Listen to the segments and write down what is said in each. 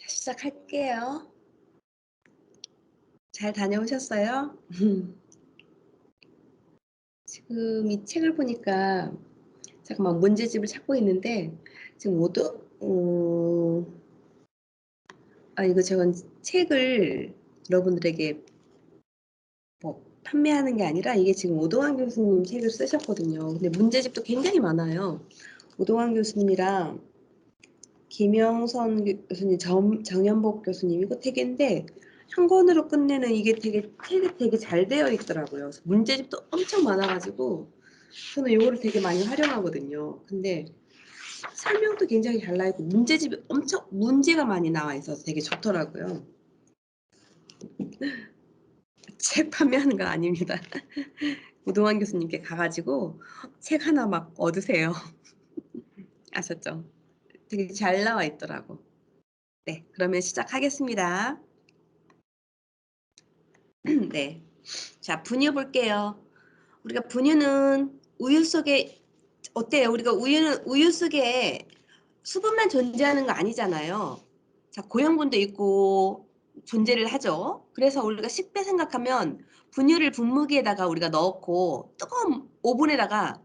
시작할게요. 잘 다녀오셨어요? 지금 이 책을 보니까 잠깐만 문제집을 찾고 있는데 지금 이거 제가 책을 여러분들에게 뭐 판매하는 게 아니라 이게 지금 오동환 교수님 책을 쓰셨거든요. 근데 문제집도 굉장히 많아요. 오동환 교수님이랑 김영선 교수님, 정연복 교수님 이거 책인데 한 권으로 끝내는 이게 책이 되게 잘 되어 있더라고요. 그래서 문제집도 엄청 많아가지고 저는 이거를 되게 많이 활용하거든요. 근데 설명도 굉장히 잘 나와 있고 문제집이 엄청 문제가 많이 나와 있어서 되게 좋더라고요. 책 판매하는 건 아닙니다. 오동환 교수님께 가가지고 책 하나 막 얻으세요. 아셨죠? 되게 잘 나와 있더라고. 네, 그러면 시작하겠습니다. 네. 자, 분유 볼게요. 우리가 분유는 우유 속에 어때요? 우리가 우유 속에 수분만 존재하는 거 아니잖아요. 자, 고형분도 있고 존재를 하죠. 그래서 우리가 식배 생각하면 분유를 분무기에다가 우리가 넣고 뜨거운 오븐에다가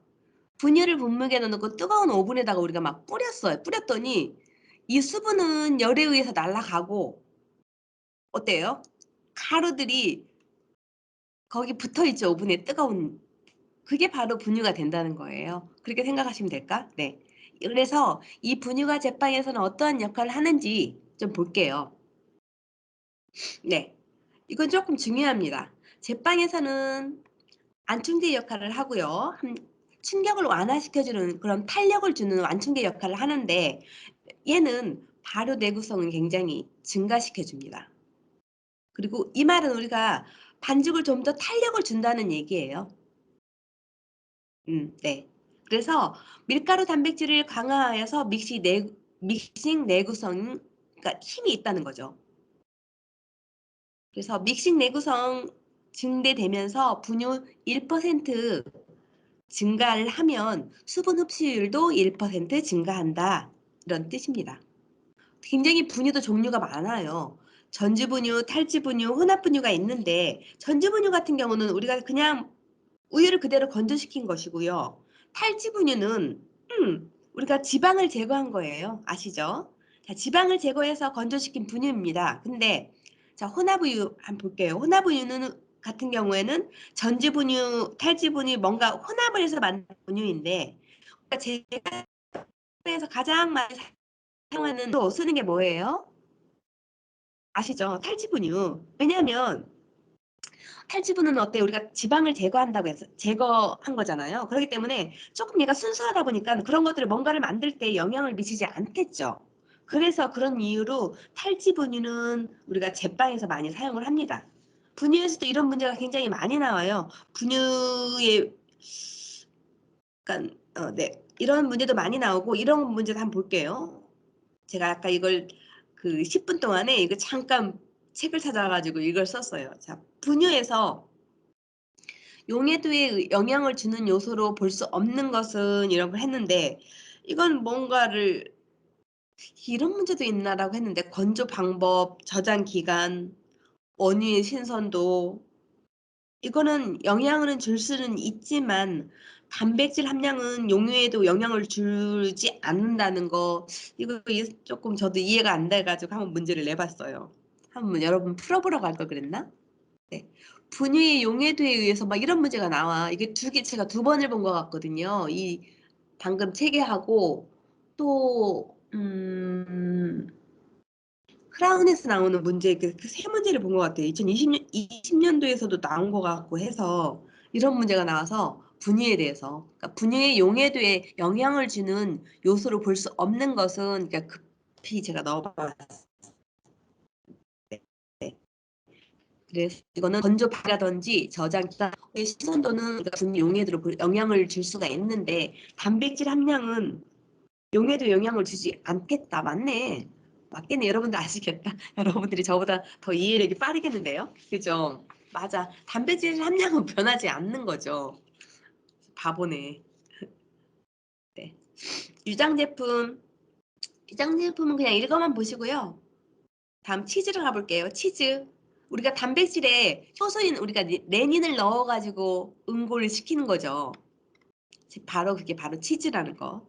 분유를 분무기에 넣고 뜨거운 오븐에다가 우리가 막 뿌렸어요. 뿌렸더니 이 수분은 열에 의해서 날아가고 어때요? 가루들이 거기 붙어 있죠. 오븐에 뜨거운 그게 바로 분유가 된다는 거예요. 그렇게 생각하시면 될까? 네. 그래서 이 분유가 제빵에서는 어떠한 역할을 하는지 좀 볼게요. 네. 이건 조금 중요합니다. 제빵에서는 안충제 역할을 하고요. 충격을 완화시켜주는 그런 탄력을 주는 완충제 역할을 하는데 얘는 발효 내구성을 굉장히 증가시켜 줍니다. 그리고 이 말은 우리가 반죽을 좀 더 탄력을 준다는 얘기예요. 네. 그래서 밀가루 단백질을 강화하여서 믹싱 내구성 그러니까 힘이 있다는 거죠. 그래서 믹싱 내구성 증대되면서 분유 1% 증가를 하면 수분 흡수율도 1% 증가한다. 이런 뜻입니다. 굉장히 분유도 종류가 많아요. 전주분유, 탈지분유, 혼합분유가 있는데 전주분유 같은 경우는 우리가 그냥 우유를 그대로 건조시킨 것이고요. 탈지분유는 우리가 지방을 제거한 거예요. 아시죠? 자, 지방을 제거해서 건조시킨 분유입니다. 근데 자, 혼합우유 한번 볼게요. 혼합우유는 같은 경우에는 전지분유, 탈지분유 뭔가 혼합을 해서 만든 분유인데 그러니까 제가 에서 가장 많이 사용하는 또 쓰는 게 뭐예요? 아시죠? 탈지분유. 왜냐하면 탈지분은 어때요? 우리가 지방을 제거한다고 해서 제거한 거잖아요. 그렇기 때문에 조금 얘가 순수하다 보니까 그런 것들을 뭔가를 만들 때 영향을 미치지 않겠죠. 그래서 그런 이유로 탈지분유는 우리가 제빵에서 많이 사용을 합니다. 분유에서도 이런 문제가 굉장히 많이 나와요. 분유에 네. 이런 문제도 많이 나오고 이런 문제도 한번 볼게요. 제가 아까 이걸 그 10분 동안에 이거 잠깐 책을 찾아 가지고 이걸 썼어요. 자, 분유에서 용해도에 영향을 주는 요소로 볼 수 없는 것은 이런 걸 했는데 이건 뭔가를 '이런 문제도 있나?'라고 했는데 건조 방법, 저장 기간, 원유의 신선도 이거는 영향을 줄 수는 있지만 단백질 함량은 용유에도 영향을 주지 않는다는 거 이거 쪼끔 저도 이해가 안 돼 가지고 한번 문제를 내 봤어요. 한번 여러분 풀어 보라고 할 걸 그랬나? 네. 분유의 용해도에 의해서 막 이런 문제가 나와. 이게 제가 두 번을 본 것 같거든요. 이 방금 체계하고 또 크라운에서 나오는 문제 그 세 문제를 본 것 같아요. 2020 년도에서도 나온 것 같고 해서 이런 문제가 나와서 분유에 대해서 그러니까 분유의 용해도에 영향을 주는 요소로 볼 수 없는 것은 그러니까 급히 제가 넣어 봤어요. 네. 그래서 이거는 건조기라든지 저장기의 신선도는 우리가 분유 용해도로 영향을 줄 수가 있는데 단백질 함량은 용해도에 영향을 주지 않겠다. 맞네. 맞겠네. 여러분들 아시겠다. 여러분들이 저보다 더 이해력이 빠르겠는데요. 그죠? 맞아. 단백질 함량은 변하지 않는 거죠. 바보네. 네. 유장 제품. 유장 제품은 그냥 읽어만 보시고요. 다음 치즈로 가볼게요. 치즈. 우리가 단백질에 효소인 우리가 레닌을 넣어가지고 응고를 시키는 거죠. 바로 그게 바로 치즈라는 거.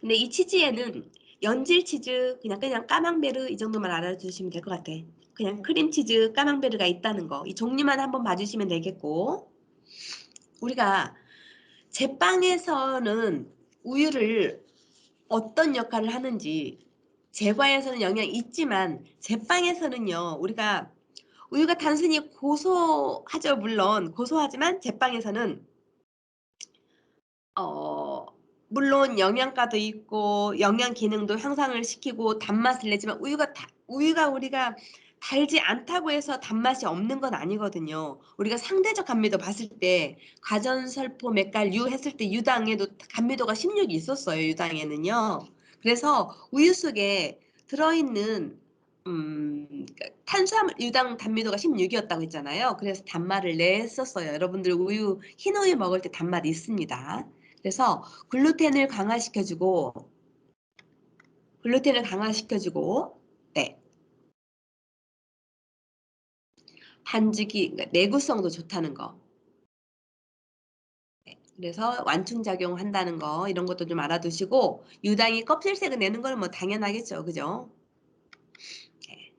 근데 이 치즈에는 연질 치즈, 그냥 까망베르 이 정도만 알아두시면 될 것 같아. 그냥 크림치즈, 까망베르가 있다는 거. 이 종류만 한번 봐주시면 되겠고. 우리가 제빵에서는 우유를 어떤 역할을 하는지, 제과에서는 영향이 있지만 제빵에서는요, 우리가 우유가 단순히 고소하죠. 물론 고소하지만 제빵에서는 어, 물론 영양가도 있고 영양 기능도 향상을 시키고 단맛을 내지만 우유가 우리가 달지 않다고 해서 단맛이 없는 건 아니거든요. 우리가 상대적 감미도 봤을 때 과전설포 맥갈 했을 때 유당에도 감미도가 16이 있었어요. 유당에는요. 그래서 우유 속에 들어있는 탄수화물 유당 단미도가 16이었다고 했잖아요. 그래서 단맛을 냈었어요. 여러분들 흰 우유 먹을 때 단맛 있습니다. 그래서 글루텐을 강화시켜주고, 네, 반죽이 그러니까 내구성도 좋다는 거. 네, 그래서 완충작용 한다는 거 이런 것도 좀 알아두시고 유당이 껍질색을 내는 건 뭐 당연하겠죠, 그죠? 네.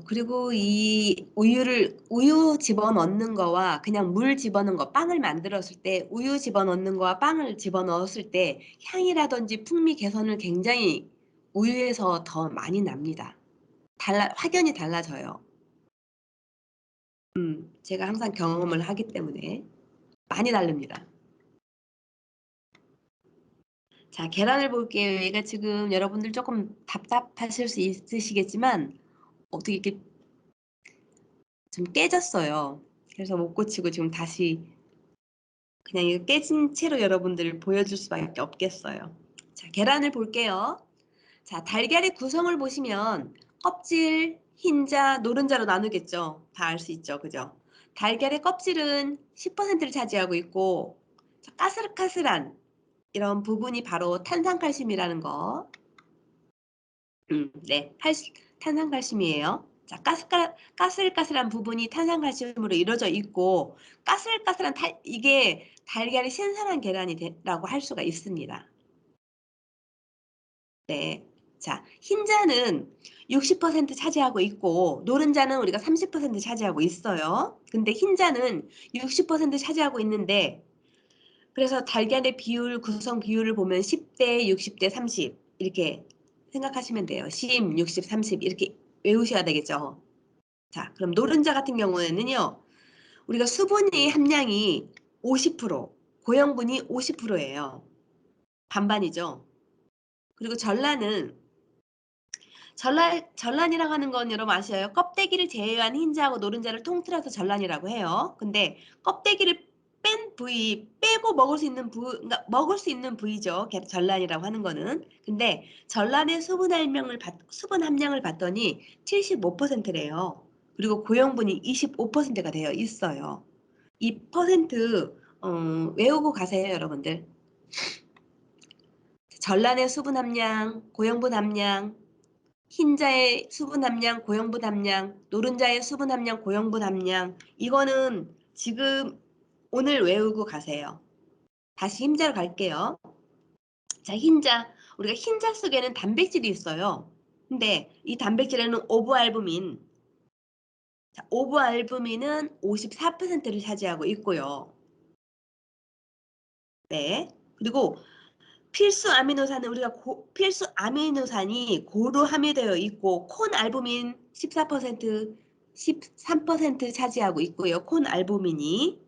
그리고 이 우유 집어넣는 거와 그냥 물 집어넣는 거, 빵을 만들었을 때 우유 집어넣는 거와 빵을 집어넣었을 때 향이라든지 풍미 개선을 굉장히 우유에서 더 많이 납니다. 확연히 달라져요. 제가 항상 경험을 하기 때문에 많이 다릅니다. 자, 계란을 볼게요. 얘가 지금 여러분들 조금 답답하실 수 있으시겠지만 어떻게 이렇게 좀 깨졌어요. 그래서 못 고치고 지금 다시 그냥 이거 깨진 채로 여러분들을 보여줄 수밖에 없겠어요. 자, 계란을 볼게요. 자, 달걀의 구성을 보시면 껍질, 흰자, 노른자로 나누겠죠. 다 알 수 있죠. 그죠? 달걀의 껍질은 10%를 차지하고 있고 까슬까슬한 이런 부분이 바로 탄산칼슘이라는 거. 네, 탄산칼슘이에요. 자, 까슬까슬한 부분이 탄산칼슘으로 이루어져 있고 까슬까슬한 이게 달걀이 신선한 계란이라고 할 수가 있습니다. 네. 자, 흰자는 60% 차지하고 있고 노른자는 우리가 30% 차지하고 있어요. 근데 흰자는 60% 차지하고 있는데 그래서 달걀의 구성 비율을 보면 10대, 60대, 30 이렇게 생각하시면 돼요. 10, 60, 30 이렇게 외우셔야 되겠죠. 자, 그럼 노른자 같은 경우에는요. 우리가 수분의 함량이 50%, 고형분이 50%예요. 반반이죠. 그리고 전란이라고 하는 건 여러분 아셔요? 껍데기를 제외한 흰자하고 노른자를 통틀어서 전란이라고 해요. 근데 껍데기를 뺀 부위, 빼고 먹을 수 있는 그러니까 먹을 수 있는 부위죠. 전란이라고 하는 거는. 근데 전란의 수분 함량을 봤더니 75%래요. 그리고 고형분이 25%가 되어 있어요. 이 퍼센트 외우고 가세요, 여러분들. 전란의 수분 함량, 고형분 함량, 흰자의 수분 함량, 고형분 함량, 노른자의 수분 함량, 고형분 함량. 이거는 지금 오늘 외우고 가세요. 다시 흰자로 갈게요. 자, 우리가 흰자 속에는 단백질이 있어요. 근데 이 단백질에는 오브알부민은 54%를 차지하고 있고요. 네. 그리고 필수 아미노산이 고루 함유되어 있고 콘알부민 14%, 13% 차지하고 있고요. 콘알부민이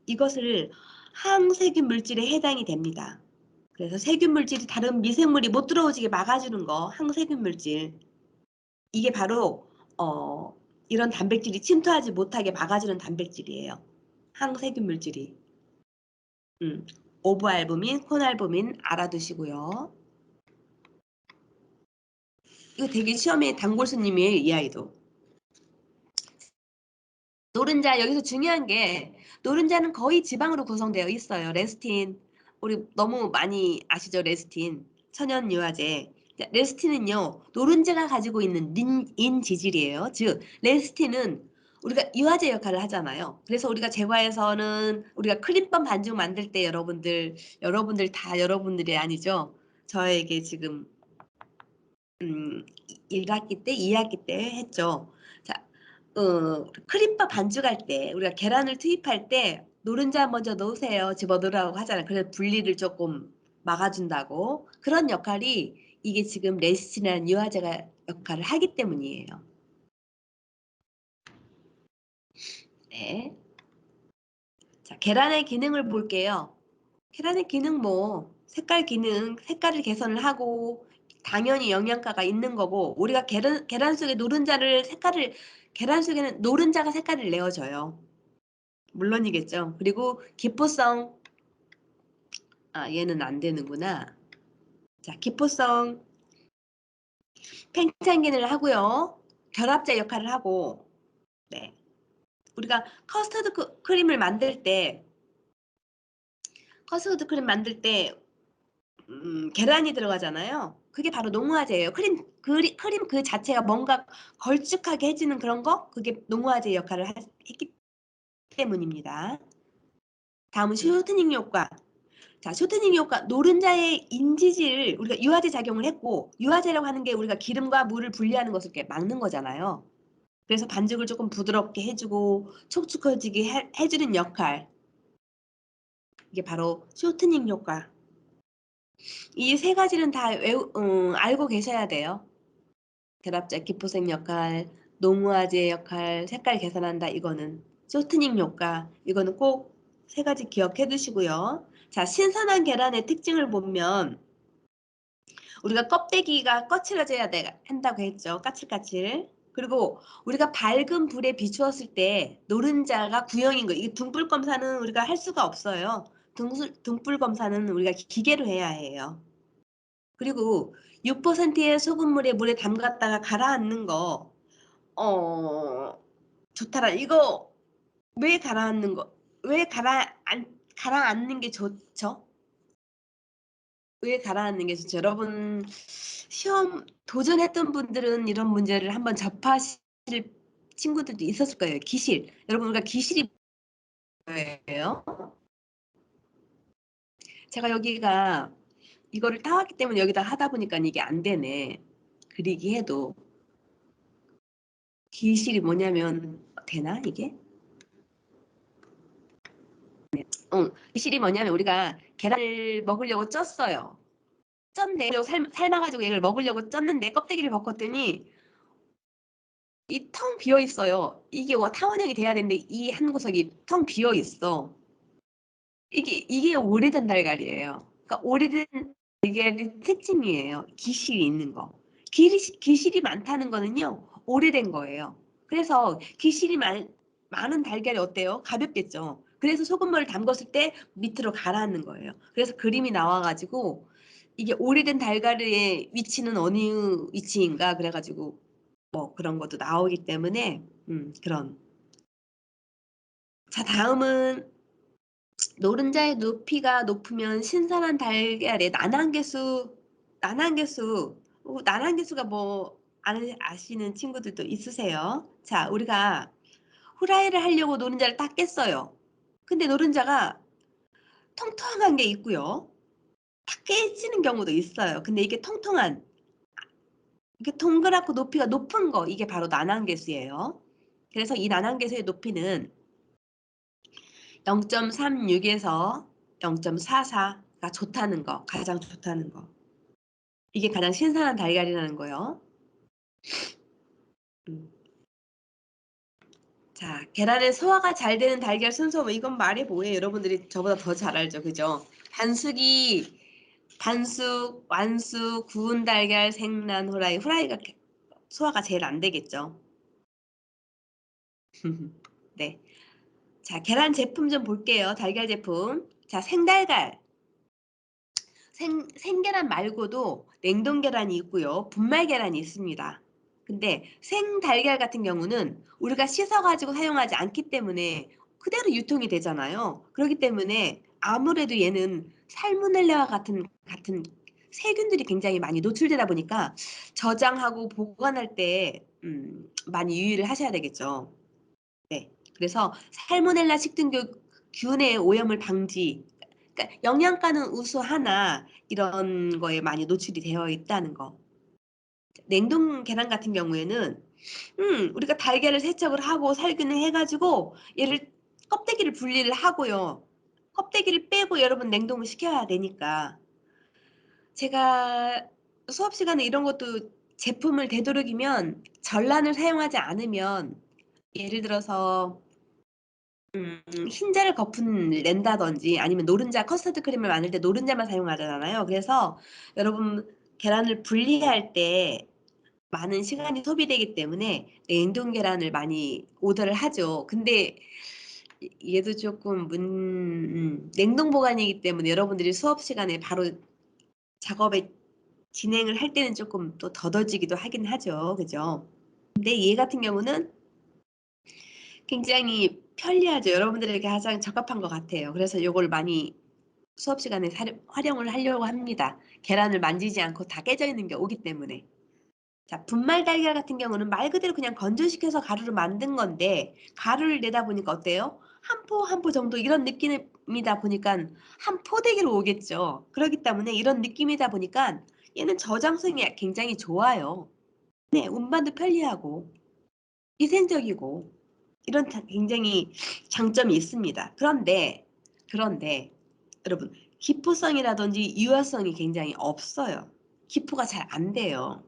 이것을 항세균 물질에 해당이 됩니다. 그래서 세균 물질이 다른 미생물이 못 들어오게 막아주는 거 항세균 물질. 이게 바로 이런 단백질이 침투하지 못하게 막아주는 단백질이에요. 항세균 물질이. 음, 오브알부민, 콘알부민 알아두시고요. 이거 되게 시험에 단골 손님이에요, 이 아이도. 노른자, 여기서 중요한 게 노른자는 거의 지방으로 구성되어 있어요. 레스틴. 우리 너무 많이 아시죠, 레스틴. 천연 유화제. 자, 레스틴은요, 노른자가 가지고 있는 린 지질이에요. 즉, 레스틴은 우리가 유화제 역할을 하잖아요. 그래서 우리가 제과에서는 우리가 크림빵 반죽 만들 때 여러분들이 아니죠. 저에게 지금 1학기 때, 2학기 때 했죠. 자, 크림빵 반죽할 때 우리가 계란을 투입할 때 노른자 먼저 넣으세요. 집어넣으라고 하잖아요. 그래서 분리를 조금 막아준다고. 그런 역할이 이게 지금 레시틴이라는 유화제가 역할을 하기 때문이에요. 네. 자, 계란의 기능을 볼게요. 계란의 기능 뭐 색깔 기능, 색깔을 개선을 하고 당연히 영양가가 있는 거고 우리가 계란 속에 노른자를 색깔을 계란 속에는 노른자가 색깔을 내어줘요. 물론이겠죠. 그리고 기포성 얘는 안 되는구나. 자, 기포성 팽창기능을 하고요. 결합제 역할을 하고 네. 우리가 크림을 만들 때 커스터드 크림 만들 때 계란이 들어가잖아요. 그게 바로 농화제예요. 크림 그 자체가 뭔가 걸쭉하게 해지는 그런 거 그게 농화제 역할을 했기 때문입니다. 다음은 쇼트닝 효과. 자, 쇼트닝 효과 노른자의 인지질 우리가 유화제 작용을 했고 유화제라고 하는 게 우리가 기름과 물을 분리하는 것을 이렇게 막는 거잖아요. 그래서 반죽을 조금 부드럽게 해주고 촉촉해지게 해주는 역할. 이게 바로 쇼트닝 효과. 이 세 가지는 다 알고 계셔야 돼요. 결합자 기포색 역할, 농화제 역할, 색깔 개선한다 이거는 쇼트닝 효과 이거는 꼭 세 가지 기억해 두시고요. 자, 신선한 계란의 특징을 보면 우리가 껍데기가 거칠어져야 한다고 했죠. 까칠까칠. 그리고 우리가 밝은 불에 비추었을 때 노른자가 구형인 거. 이게 등불 검사는 우리가 할 수가 없어요. 등불 검사는 우리가 기계로 해야 해요. 그리고 6%의 소금물에 물에 담갔다가 가라앉는 거, 좋더라. 이거 왜 가라앉는 거, 왜 가라앉는 게 좋죠? 왜 가라앉는 게 좋죠? 여러분, 시험 도전했던 분들은 이런 문제를 한번 접하실 친구들도 있었을 거예요. 기실. 여러분, 우리가 기실이 뭐예요? 제가 여기가 이거를 따왔기 때문에 여기다 하다 보니까 이게 안 되네. 그리기 해도. 기실이 뭐냐면 되나 이게? 기실이 뭐냐면 우리가 계란을 먹으려고 쪘어요. 쪘는데 삶아가지고 이걸 먹으려고 쪘는데 껍데기를 벗겼더니 이 텅 비어 있어요. 이게 타원형이 돼야 되는데 이 한 구석이 텅 비어 있어. 이게 오래된 달걀이에요. 그러니까 오래된 달걀의 특징이에요. 기실이 있는 거. 기실이 많다는 거는요. 오래된 거예요. 그래서 많은 달걀이 어때요? 가볍겠죠. 그래서 소금물을 담궜을 때 밑으로 가라앉는 거예요. 그래서 그림이 나와가지고 이게 오래된 달걀의 위치는 어느 위치인가 그래가지고 뭐 그런 것도 나오기 때문에 그런. 자, 다음은 노른자의 높이가 높으면 신선한 달걀의 난항계수가 뭐 아시는 친구들도 있으세요? 자, 우리가 후라이를 하려고 노른자를 딱 깼어요. 근데 노른자가 통통한 게 있고요. 탁 깨지는 경우도 있어요. 근데 이게 동그랗고 높이가 높은 거 이게 바로 난항계수예요. 그래서 이 난항계수의 높이는 0.36에서 0.44가 좋다는 거, 가장 좋다는 거. 이게 가장 신선한 달걀이라는 거요. 음. 자, 계란의 소화가 잘 되는 달걀 순서, 뭐 이건 말이 뭐예요? 여러분들이 저보다 더 잘 알죠, 그죠? 반숙, 완숙, 구운 달걀, 생란, 후라이가 소화가 제일 안 되겠죠. 네. 자, 계란 제품 좀 볼게요. 달걀 제품. 자, 생달걀. 생계란 말고도 냉동 계란이 있고요. 분말 계란이 있습니다. 근데 생달걀 같은 경우는 우리가 씻어가지고 사용하지 않기 때문에 그대로 유통이 되잖아요. 그렇기 때문에 아무래도 얘는 살모넬라와 같은 세균들이 굉장히 많이 노출되다 보니까 저장하고 보관할 때 많이 유의를 하셔야 되겠죠. 네. 그래서 살모넬라 식중독균의 오염을 방지, 그러니까 영양가는 우수하나 이런 거에 많이 노출이 되어 있다는 거. 냉동 계란 같은 경우에는 우리가 달걀을 세척을 하고 살균을 해 가지고 얘를 껍데기를 분리를 하고요. 껍데기를 빼고 여러분 냉동을 시켜야 되니까. 제가 수업 시간에 이런 것도 제품을 되도록이면 전란을 사용하지 않으면 예를 들어서 흰자를 거품 낸다든지 아니면 노른자 커스터드 크림을 만들 때 노른자만 사용하잖아요. 그래서 여러분 계란을 분리할 때 많은 시간이 소비되기 때문에 냉동 계란을 많이 오더를 하죠. 근데 얘도 쪼끔 냉동 보관이기 때문에 여러분들이 수업 시간에 바로 작업에 진행을 할 때는 쪼끔 또 더뎌지기도 하긴 하죠. 그죠? 근데 얘 같은 경우는 굉장히 편리하죠. 여러분들에게 가장 적합한 것 같아요. 그래서 요걸 많이 수업 시간에 활용을 하려고 합니다. 계란을 만지지 않고 다 깨져 있는 게 오기 때문에. 자, 분말 달걀 같은 경우는 말 그대로 그냥 건조시켜서 가루로 만든 건데 가루를 내다 보니까 어때요? 한 포 한 포 정도 이런 느낌이다 보니깐 한 포대기로 오겠죠. 그렇기 때문에 이런 느낌이다 보니깐 얘는 저장성이 굉장히 좋아요. 네, 운반도 편리하고 위생적이고 이런 굉장히 장점이 있습니다. 그런데 여러분 기포성이라든지 유화성이 굉장히 없어요. 기포가 잘 안 돼요.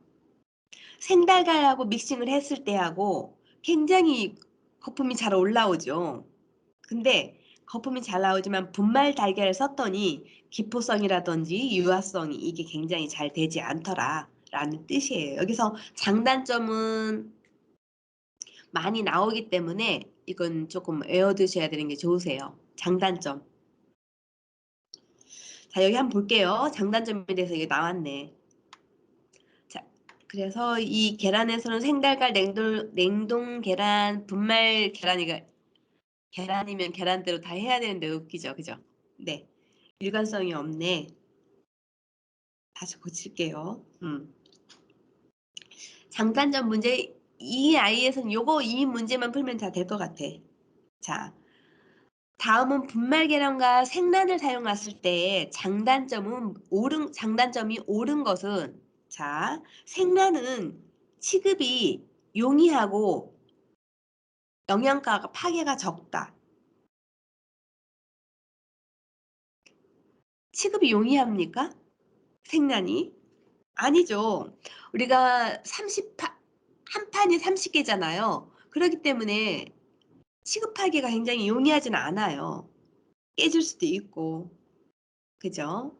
생달걀하고 믹싱을 했을 때하고 굉장히 거품이 잘 올라오죠. 근데 거품이 잘 나오지만 분말 달걀을 썼더니 기포성이라든지 유화성이 이게 굉장히 잘 되지 않더라라는 뜻이에요. 여기서 장단점은 많이 나오기 때문에 이건 조금 외워두셔야 되는 게 좋으세요. 장단점. 자, 여기 한번 볼게요. 장단점에 대해서 이게 나왔네. 자, 그래서 이 계란에서는 생달걀, 냉동 계란, 분말 계란이면 계란대로 다 해야 되는데 웃기죠, 그죠? 네, 일관성이 없네. 다시 고칠게요. 장단점 문제 이 아이에서는 이 문제만 풀면 다 될 것 같아. 자, 다음은 분말 계란과 생란을 사용했을 때 장단점이 옳은 것은 자, 생란은 취급이 용이하고 영양가가 파괴가 적다. 취급이 용이합니까? 생란이? 아니죠. 우리가 한 판이 30개잖아요. 그렇기 때문에 취급하기가 굉장히 용이하지는 않아요. 깨질 수도 있고. 그죠?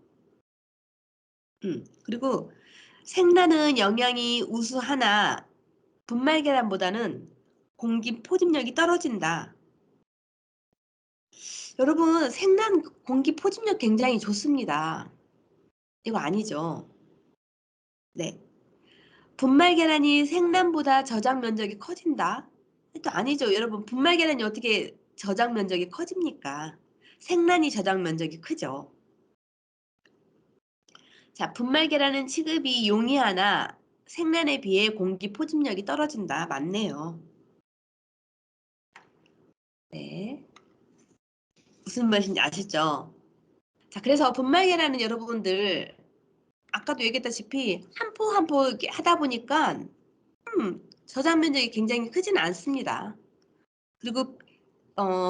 그리고 생란은 영양이 우수하나 분말 계란보다는 공기 포집력이 떨어진다. 여러분 생란 공기 포집력 굉장히 좋습니다. 이거 아니죠? 네. 분말 계란이 생란보다 저장 면적이 커진다? 또 아니죠. 여러분 분말 계란이 어떻게 저장 면적이 커집니까? 생란이 저장 면적이 크죠. 자, 분말 계란은 취급이 용이하나 생란에 비해 공기 포집력이 떨어진다. 맞네요. 네. 무슨 말인지 아시죠? 자, 그래서 분말 계란은 여러분들 아까도 얘기했다시피 한 포 한 포 이렇게 하다 보니까 저장 면적이 굉장히 크지는 않습니다. 그리고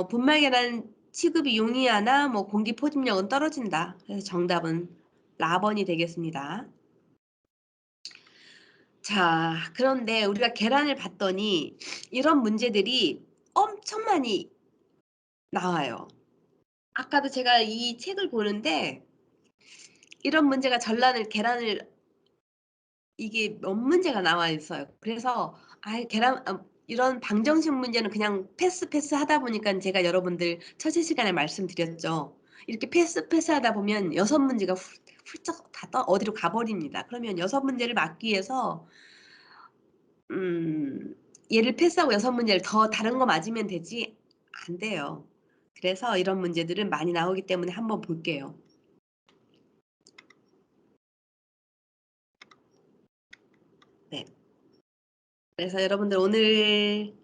분말 계란 취급이 용이하나 뭐 공기 포집력은 떨어진다. 그래서 정답은 라번이 되겠습니다. 자, 그런데 우리가 계란을 봤더니 이런 문제들이 엄청 많이 나와요. 아까도 제가 이 책을 보는데 이런 문제가 계란을 이게 몇 문제가 나와 있어요. 그래서 이런 방정식 문제는 그냥 패스하다 보니까 제가 여러분들 처제 시간에 말씀드렸죠. 이렇게 패스하다 보면 6문제가 훌쩍 다 어디로 가버립니다. 그러면 6문제를 맞기 위해서 얘를 패스하고 6문제를 더 다른 거 맞으면 되지 안 돼요. 그래서 이런 문제들은 많이 나오기 때문에 한번 볼게요. 그래서 여러분들 오늘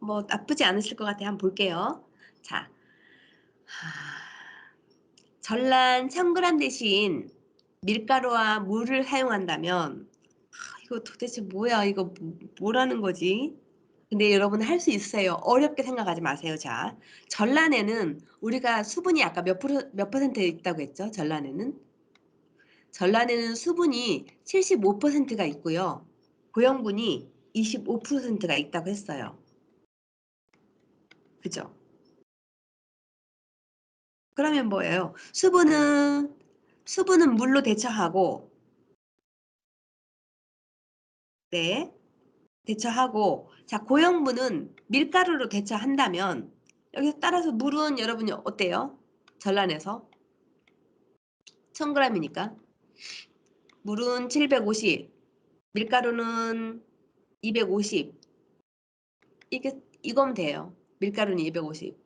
뭐 나쁘지 않으실 것 같아요. 한번 볼게요. 자, 전란 1000g 대신 밀가루와 물을 사용한다면 이거 도대체 뭐야? 이거 뭐라는 거지? 근데 여러분 할 수 있어요. 어렵게 생각하지 마세요. 자, 전란에는 우리가 수분이 아까 몇 퍼센트 있다고 했죠? 전란에는 수분이 75%가 있고요. 고형분이 25%가 있다고 했어요. 그죠? 그러면 뭐예요? 수분은 물로 대처하고, 네, 대처하고, 자, 고형분은 밀가루로 대처한다면, 여기서 따라서 물은 여러분이 어때요? 전란에서 1000g이니까. 물은 750, 밀가루는 250. 이거면 돼요. 밀가루는 250.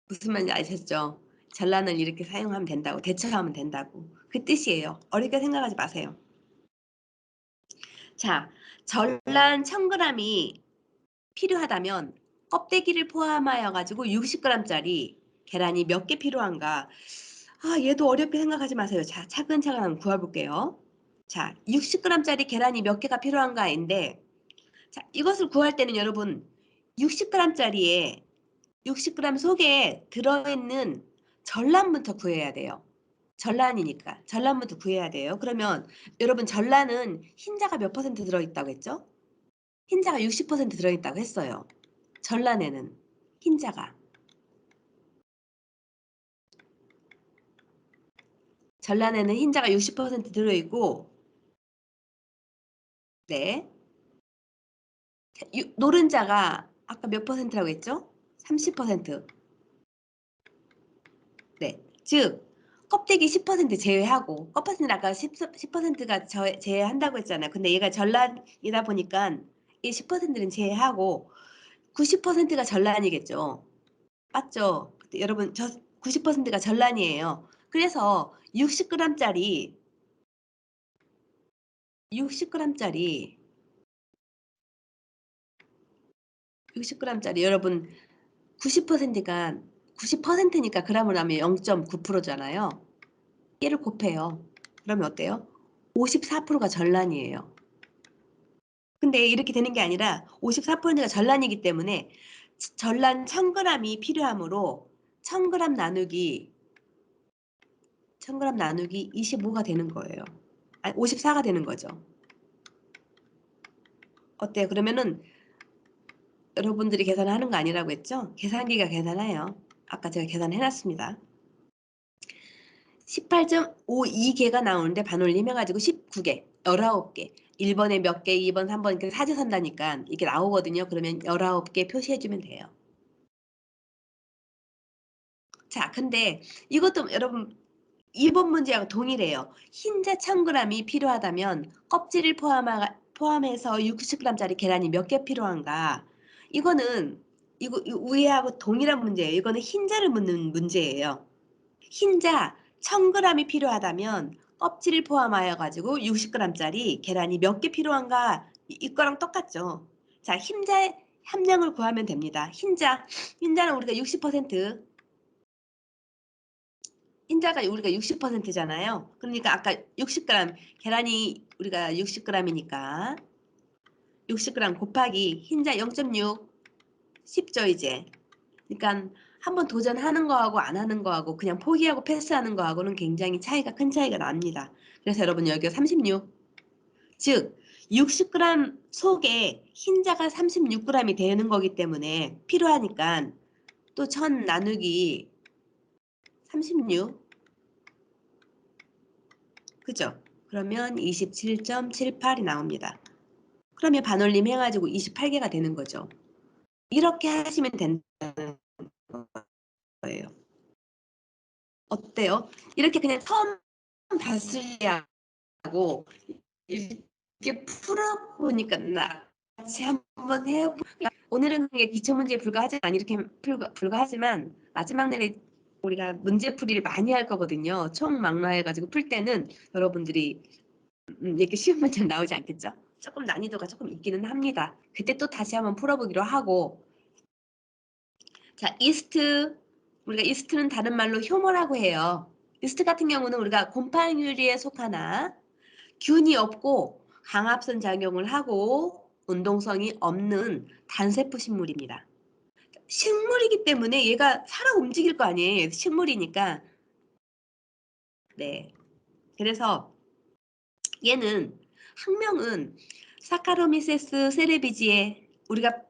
무슨 말인지 아셨죠? 전란을 이렇게 사용하면 된다고, 대처하면 된다고. 그 뜻이에요. 어렵게 생각하지 마세요. 자, 전란 1000g이 필요하다면 껍데기를 포함하여 가지고 60g짜리 계란이 몇 개 필요한가? 아, 얘도 어렵게 생각하지 마세요. 자, 차근차근 한번 구해볼게요. 자, 60g짜리 계란이 몇 개가 필요한가인데, 자, 이것을 구할 때는 여러분 60g짜리에 60g 속에 들어있는 전란부터 구해야 돼요. 전란이니까 전란부터 구해야 돼요. 그러면 여러분 전란은 흰자가 몇 퍼센트 들어있다고 했죠? 흰자가 60% 들어있다고 했어요. 전란에는 흰자가 전란에는 흰자가 60% 들어있고, 네, 노른자가 아까 몇 퍼센트라고 했죠? 30%. 네, 즉 껍데기 10% 제외하고, 껍데기는 아까 10%가 제외한다고 했잖아요. 근데 얘가 전란이다 보니까 이 10%는 제외하고 90%가 전란이겠죠. 맞죠? 여러분, 저 90%가 전란이에요. 그래서 60g짜리 60g짜리 여러분 90%가 90%니까 g으로 하면 0.9%잖아요. 얘를 곱해요. 그러면 어때요? 54%가 전란이에요. 근데 이렇게 되는 게 아니라 54%가 전란이기 때문에 전란 1000g이 필요하므로 1000g 나누기 1000g 나누기 25가 되는 거예요. 아니 54가 되는 거죠. 어때요? 그러면은 여러분들이 계산하는 거 아니라고 했죠? 계산기가 계산해요. 아까 제가 계산해 놨습니다. 18.52개가 나오는데 반올림 해가지고 19개, 19개. 1번에 몇 개, 2번, 3번 이렇게 사지선다니까 이게 나오거든요. 그러면 19개 표시해주면 돼요. 자, 근데 이것도 여러분 2번 문제하고 동일해요. 흰자 1000g이 필요하다면 껍질을 포함해서 60g짜리 계란이 몇 개 필요한가? 이거는 이거 위에하고 동일한 문제예요. 이거는 흰자를 묻는 문제예요. 흰자 1000g이 필요하다면 껍질을 포함하여 가지고 60g짜리 계란이 몇 개 필요한가? 이거랑 똑같죠. 자, 흰자 함량을 구하면 됩니다. 흰자는 우리가 60%, 흰자가 우리가 60%잖아요. 그러니까 아까 60g, 계란이 우리가 60g이니까 60g 곱하기 흰자 0.6, 쉽죠 이제. 그러니까 한번 도전하는 거하고 안 하는 거하고 그냥 포기하고 패스하는 거하고는 굉장히 큰 차이가 납니다. 그래서 여러분 여기가 36, 즉 60g 속에 흰자가 36g이 되는 거기 때문에 필요하니까 또 1000 나누기 36, 그죠? 그러면 27.78이 나옵니다. 그러면 반올림 해가지고 28개가 되는 거죠. 이렇게 하시면 된다는 거예요. 어때요? 이렇게 그냥 처음 봤을 때하고 이렇게 풀어보니까 나 같이 한번 해보고, 오늘은 그게 기초 문제에 불과하지만 이렇게 불과하지만 마지막 날에 우리가 문제풀이를 많이 할 거거든요. 총 망라해가지고 풀 때는 여러분들이 이렇게 쉬운 문제는 나오지 않겠죠? 조금 난이도가 조금 있기는 합니다. 그때 또 다시 한번 풀어보기로 하고. 자, 우리가 이스트는 다른 말로 효모라고 해요. 이스트 같은 경우는 우리가 곰팡이류에 속하나 균이 없고 강합선 작용을 하고 운동성이 없는 단세포 식물입니다. 식물이기 때문에 얘가 살아 움직일 거 아니에요. 식물이니까. 네. 그래서 얘는 학명은 사카로미세스 세레비지에 우리가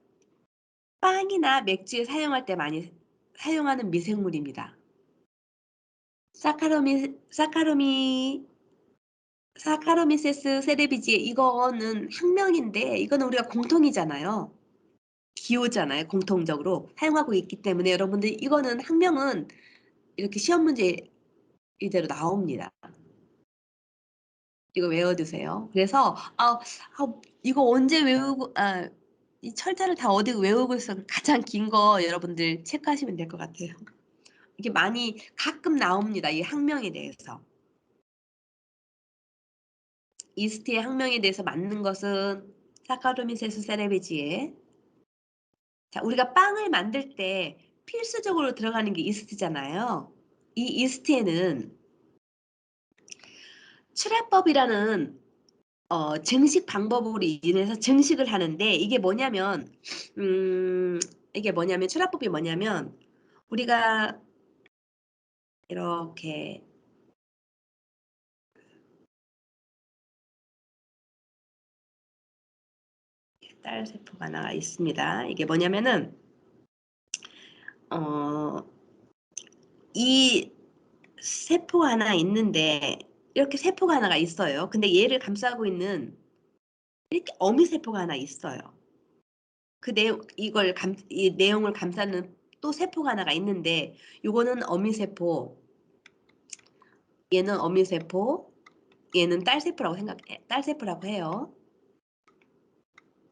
빵이나 맥주에 사용할 때 많이 사용하는 미생물입니다. 사카로미세스 세레비지에 이거는 학명인데 이거는 우리가 공통이잖아요. 기호잖아요. 공통적으로 사용하고 있기 때문에 여러분들 이거는 학명은 이렇게 시험 문제 이대로 나옵니다. 이거 외워두세요. 그래서 이거 언제 외우고 이 철자를 다 어디 외우고 있어 가장 긴 거 여러분들 체크하시면 될 것 같아요. 이게 많이 가끔 나옵니다. 이 학명에 대해서. 이스트의 학명에 대해서 맞는 것은 사카로미세스 세레베지에. 자, 우리가 빵을 만들 때 필수적으로 들어가는 게 이스트잖아요. 이 이스트에는 출하법이라는 증식 방법으로 인해서 증식을 하는데 이게 뭐냐면 출하법이 뭐냐면 우리가 이렇게 딸 세포가 하나 있습니다. 이게 뭐냐면은 어, 이 세포가 하나 있는데 이렇게 세포가 하나가 있어요. 근데 얘를 감싸고 있는 이렇게 어미 세포가 하나 있어요. 이 내용을 감싸는 또 세포가 하나가 있는데 요거는 어미 세포, 얘는 어미 세포, 얘는 딸 세포라고 해요.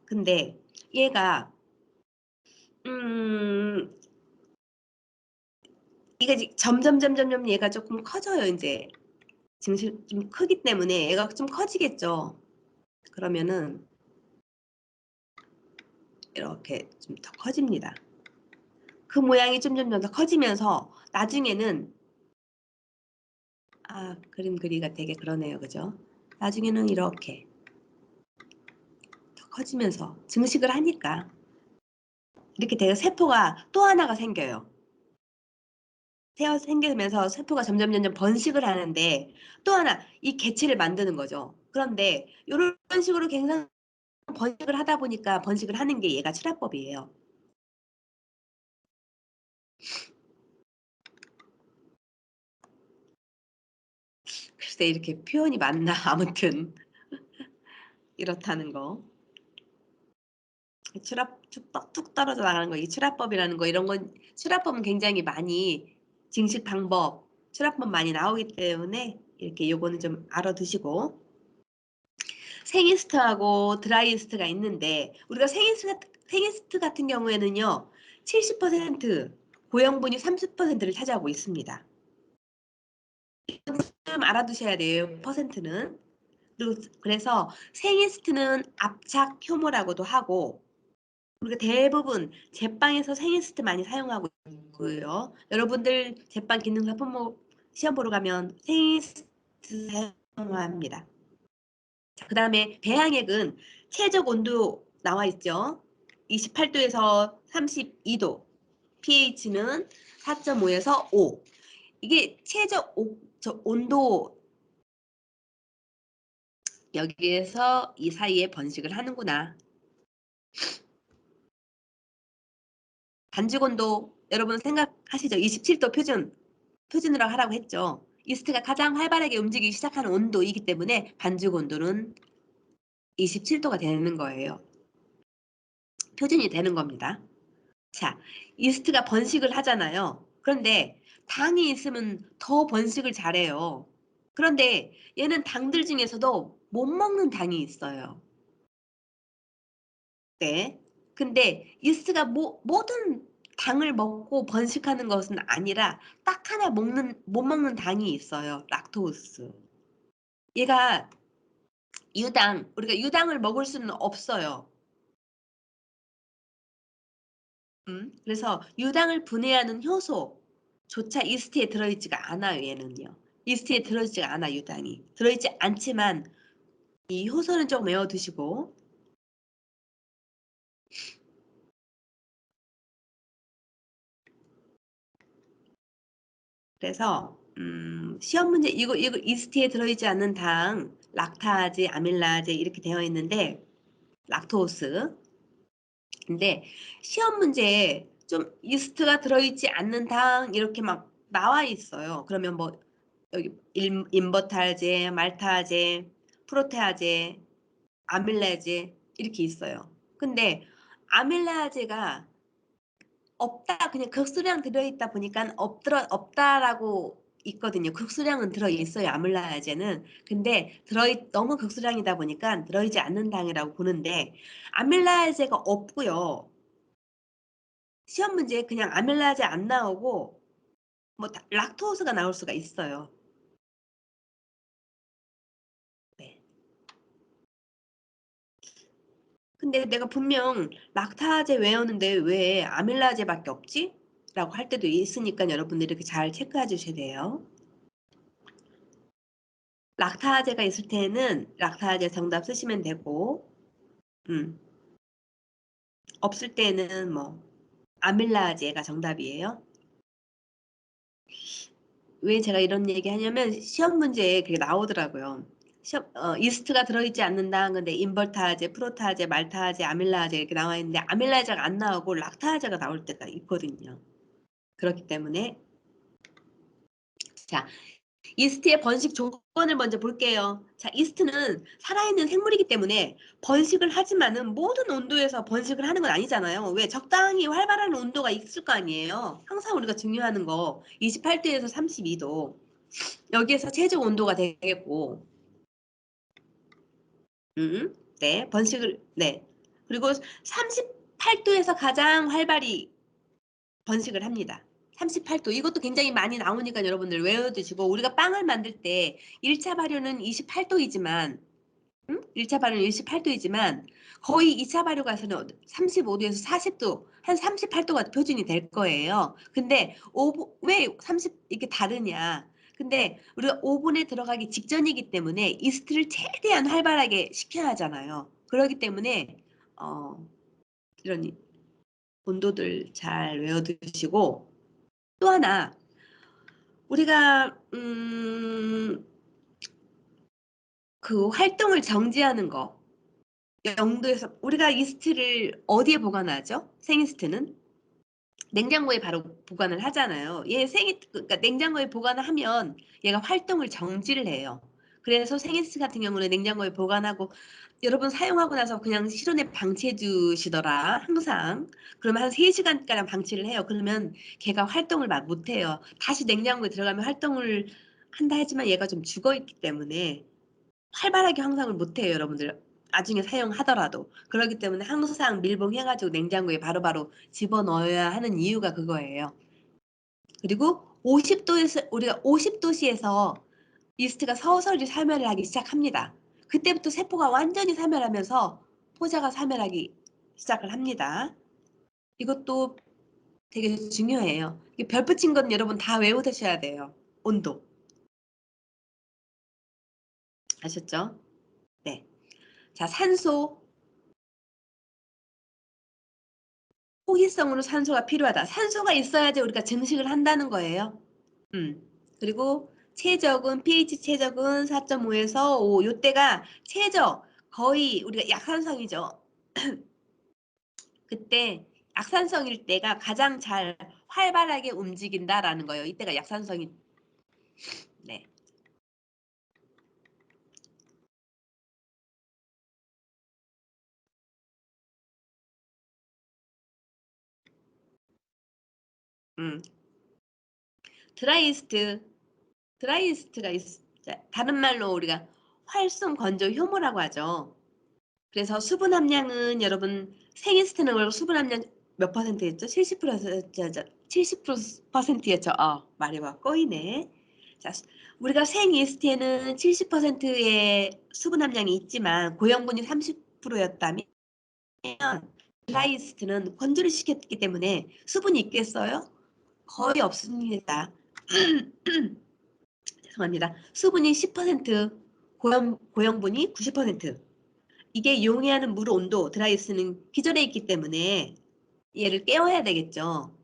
근데 얘가 음 이게 점점 얘가 조금 커져요. 이제 지금 좀 크기 때문에 얘가 좀 커지겠죠. 그러면은 이렇게 좀 더 커집니다. 그 모양이 점점 더 커지면서 나중에는 그림 그리기가 되게 그러네요. 그죠? 나중에는 이렇게 더 커지면서 증식을 하니까 이렇게 돼서 세포가 또 하나가 생겨요. 생기면서 세포가 점점 번식을 하는데 또 하나 이 개체를 만드는 거죠. 그런데 이런 식으로 굉장히 번식을 하다 보니까 번식을 하는 게 얘가 출하법이에요. 글쎄 이렇게 표현이 맞나 아무튼 이렇다는 거. 뚝 떨어져 나가는 거, 이 출하법이라는 거 이런 건 출하법은 굉장히 많이 증식 방법, 출하법 많이 나오기 때문에 이렇게 요거는 좀 알아두시고 생이스트하고 드라이이스트가 있는데 우리가 생이스트 같은 경우에는요 70% 고형분이 30%를 차지하고 있습니다. 좀 알아두셔야 돼요. 퍼센트는. 그래서 생이스트는 압착 효모라고도 하고 우리가 대부분 제빵에서 생이스트 많이 사용하고 있고요. 여러분들 제빵 기능사 품목 시험 보러 가면 생이스트 사용합니다. 그 다음에 배양액은 최적 온도 나와 있죠. 28도에서 32도. pH는 4.5에서 5. 이게 온도 여기에서 이 사이에 번식을 하는구나. 반죽 온도 여러분 생각하시죠? 27도 표준으로 하라고 했죠. 이스트가 가장 활발하게 움직이기 시작하는 온도이기 때문에 반죽 온도는 27도가 되는 거예요. 표준이 되는 겁니다. 자, 이스트가 번식을 하잖아요. 그런데 당이 있으면 더 번식을 잘해요. 그런데 얘는 당들 중에서도 못 먹는 당이 있어요. 네. 근데 이스트가 모든 당을 먹고 번식하는 것은 아니라 딱 하나 못 먹는 당이 있어요. 락토스. 얘가 유당, 우리가 유당을 먹을 수는 없어요. 그래서 유당을 분해하는 효소조차 이스트에 들어있지가 않아요, 얘는요. 이스트에 들어있지가 않아, 유당이. 들어있지 않지만 이 효소는 좀 외워두시고. 그래서 시험 문제 이거 이스트에 들어있지 않는 당, 락타제, 아밀라제 이렇게 되어 있는데 락토스. 근데 시험 문제에 좀 이스트가 들어있지 않는 당 이렇게 막 나와 있어요. 그러면 뭐 여기 인버탈제, 말타제, 프로테아제, 아밀라제 이렇게 있어요. 근데 아밀라제가 없다, 그냥 극수량 들어있다 보니까 없다라고 있거든요. 극수량은 들어있어요, 아밀라제는. 근데 너무 극수량이다 보니까 들어있지 않는 당이라고 보는데 아밀라제가 없고요. 시험 문제에 그냥 아밀라제 안 나오고 뭐 락토스가 나올 수가 있어요. 네. 근데 내가 분명 락타제 외우는데 왜 아밀라제밖에 없지? 라고 할 때도 있으니까 여러분들이 이렇게 잘 체크해 주셔야 돼요. 락타제가 있을 때는 락타제 정답 쓰시면 되고, 음, 없을 때는 뭐 아밀라제가 정답이에요. 왜 제가 이런 얘기 하냐면 시험 문제에 그게 나오더라고요. 이스트가 들어있지 않는다. 근데 인버타제, 프로타제, 말타제, 아밀라제 이렇게 나와 있는데 아밀라제가 안 나오고 락타제가 나올 때가 있거든요. 그렇기 때문에 자, 이스트의 번식 조건을 먼저 볼게요. 자, 이스트는 살아있는 생물이기 때문에 번식을 하지만은 모든 온도에서 번식을 하는 건 아니잖아요. 왜? 적당히 활발한 온도가 있을 거 아니에요. 항상 우리가 중요하는 거 28도에서 32도. 여기에서 최저 온도가 되겠고, 네, 네. 그리고 38도에서 가장 활발히 번식을 합니다. 38도. 이것도 굉장히 많이 나오니까 여러분들 외워두시고, 우리가 빵을 만들 때 1차 발효는 28도이지만, 1차 발효는 28도이지만, 거의 2차 발효 가서는 35도에서 40도, 한 38도가 표준이 될 거예요. 근데 왜 이게 다르냐? 근데 우리가 오븐에 들어가기 직전이기 때문에 이스트를 최대한 활발하게 식혀야 하잖아요. 그렇기 때문에 이런 온도들 잘 외워두시고 또 하나 우리가 그 활동을 정지하는 거 0도에서 우리가 이스트를 어디에 보관하죠? 생이스트는 냉장고에 바로 보관을 하잖아요. 그러니까 냉장고에 보관을 하면 얘가 활동을 정지를 해요. 그래서 생이스트 같은 경우는 냉장고에 보관하고 여러분 사용하고 나서 그냥 실온에 방치해 두시더라 항상. 그러면 한 3시간가량 방치를 해요. 그러면 걔가 활동을 막 못해요. 다시 냉장고에 들어가면 활동을 한다 하지만 얘가 좀 죽어 있기 때문에 활발하게 항상을 못해요, 여러분들. 나중에 사용하더라도. 그렇기 때문에 항상 밀봉해가지고 냉장고에 바로바로 집어넣어야 하는 이유가 그거예요. 그리고 50도에서, 우리가 50도씨에서 이스트가 서서히 사멸을 하기 시작합니다. 그때부터 세포가 완전히 사멸하면서 포자가 사멸하기 시작을 합니다. 이것도 되게 중요해요. 별 붙인 건 여러분 다 외우셔야 돼요. 온도. 아셨죠? 네. 자, 산소. 호기성으로 산소가 필요하다. 산소가 있어야지 우리가 증식을 한다는 거예요. 그리고 최적은 pH 최적은 4.5에서 5. 요때가 최적 거의 우리가 약산성이죠. 그때 약산성일 때가 가장 잘 활발하게 움직인다라는 거예요. 이때가 약산성이 네. 음. 드라이이스트 드라이이스트가 다른 말로 우리가 활성 건조 효모라고 하죠. 그래서 수분 함량은 여러분 생이스트는 원래 수분 함량 몇 퍼센트였죠? 70%였죠. 70%였죠. 말이 막 꼬이네. 자, 우리가 생이스트에는 70%의 수분 함량이 있지만 고형분이 30%였다면 드라이이스트는 건조를 시켰기 때문에 수분이 있겠어요? 거의 없습니다. 죄송합니다. 수분이 10%, 고형분이 90%. 이게 용해하는 물 온도, 드라이이스트는 기절해 있기 때문에 얘를 깨워야 되겠죠.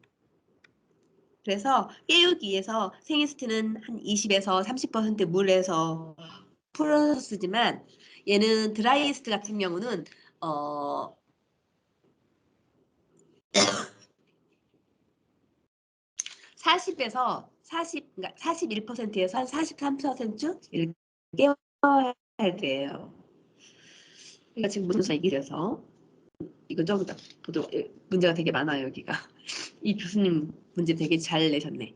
그래서 깨우기 위해서 생이스트는 한 20에서 30% 물에서 풀어서 쓰지만 얘는 드라이이스트 같은 경우는 40에서 40, 그러니까 41%에서 한 43% 이렇게 깨워야 돼요. 그러니까 지금 무슨 얘기 돼서 이거 저거다. 문제가 되게 많아요 여기가. 이 교수님 문제 되게 잘 내셨네.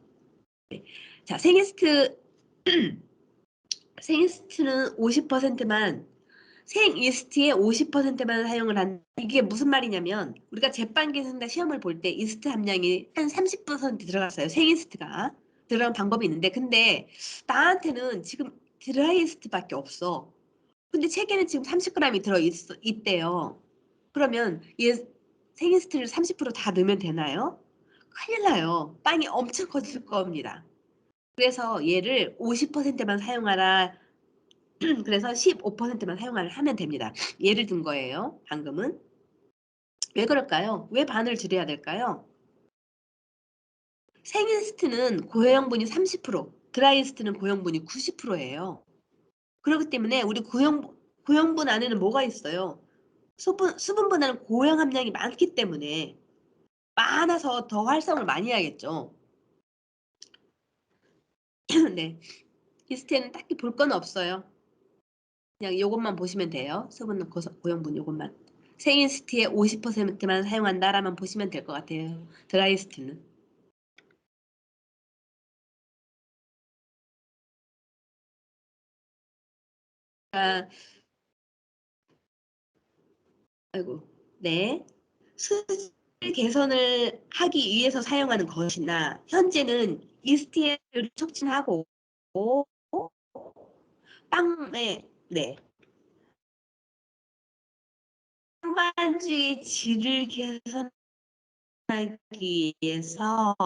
자, 생이스트는 50%만 생이스트의 50%만 사용을 한 이게 무슨 말이냐면 우리가 제빵기에서 시험을 볼 때 이스트 함량이 한 30% 들어갔어요. 생이스트가 들어간 방법이 있는데 근데 나한테는 지금 드라이이스트밖에 없어. 근데 책에는 지금 30g이 있대요. 그러면 얘 생이스트를 30%다 넣으면 되나요? 큰일 나요. 빵이 엄청 커질 겁니다. 그래서 얘를 50%만 사용하라. 그래서 15%만 하면 됩니다. 예를 든 거예요. 방금은. 왜 그럴까요? 왜 반을 줄여야 될까요? 생이스트는 고형분이 30%, 드라이이스트는 고형분이 90%예요. 그렇기 때문에 우리 고형분 안에는 뭐가 있어요? 수분보다는 고형 함량이 많기 때문에 많아서 더 활성을 많이 해야겠죠. 네. 이스트에는 딱히 볼 건 없어요. 그냥 이것만 보시면 돼요. 수분 고형분 이것만. 생이스트의 50%만 사용한다라만 보시면 될 것 같아요. 드라이이스트는. 아, 아이고, 네. 수질 개선을 하기 위해서 사용하는 것이나 현재는 이스트를 촉진하고 빵에 네. 빵반죽의 질을 개선하기 위해서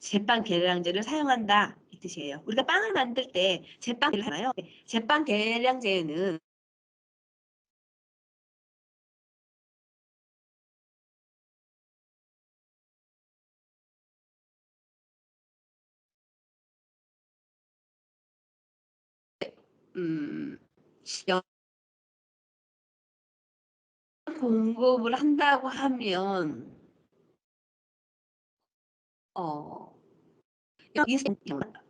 제빵 계량제를 사용한다 이 뜻이에요. 우리가 빵을 만들 때 제빵 계량을 하나요? 제빵 계량제는 음, 영 공급을 한다고 하면 어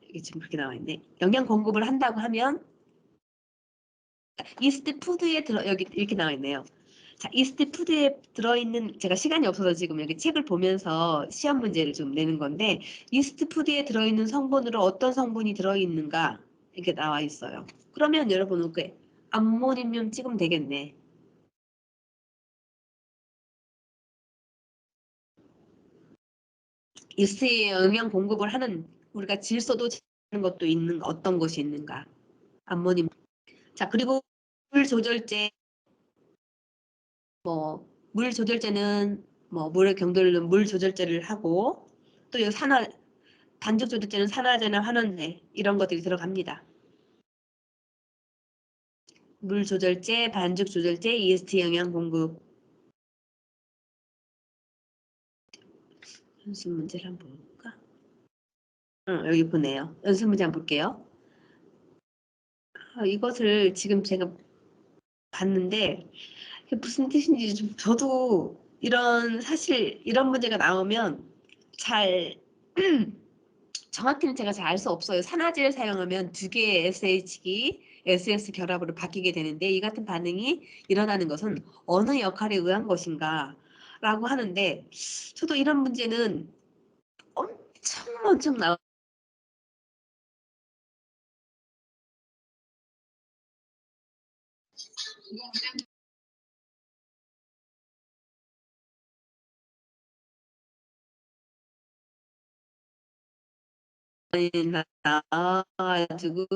이게 지금 그렇게 나와 있네. 영양 공급을 한다고 하면 이스트 푸드에 여기 이렇게 나와 있네요. 자, 이스트 푸드에 들어있는 제가 시간이 없어서 지금 여기 책을 보면서 시험 문제를 좀 내는 건데 이스트 푸드에 들어있는 성분으로 어떤 성분이 들어있는가 이렇게 나와 있어요. 그러면 여러분은 그 암모늄 찍으면 되겠네. 이스트에 영양 공급을 하는 우리가 질소도 하는 것도 있는 어떤 것이 있는가? 암모늄. 자, 그리고 물 조절제 물 조절제는 물의 경도를 물 조절제를 하고 또 여기 반죽 조절제는 산화제나 환원제 이런 것들이 들어갑니다. 물 조절제, 반죽 조절제, EST 영양 공급. 연습 문제를 한번 볼까? 여기 보네요. 연습 문제 한번 볼게요. 이것을 지금 제가 봤는데 이게 무슨 뜻인지 저도 사실 이런 문제가 나오면 잘 정확히는 제가 잘 알 수 없어요. 산화제를 사용하면 두 개의 SH기, SS 결합으로 바뀌게 되는데 이 같은 반응이 일어나는 것은 어느 역할에 의한 것인가 라고 하는데 저도 이런 문제는 엄청 나와 나와가지고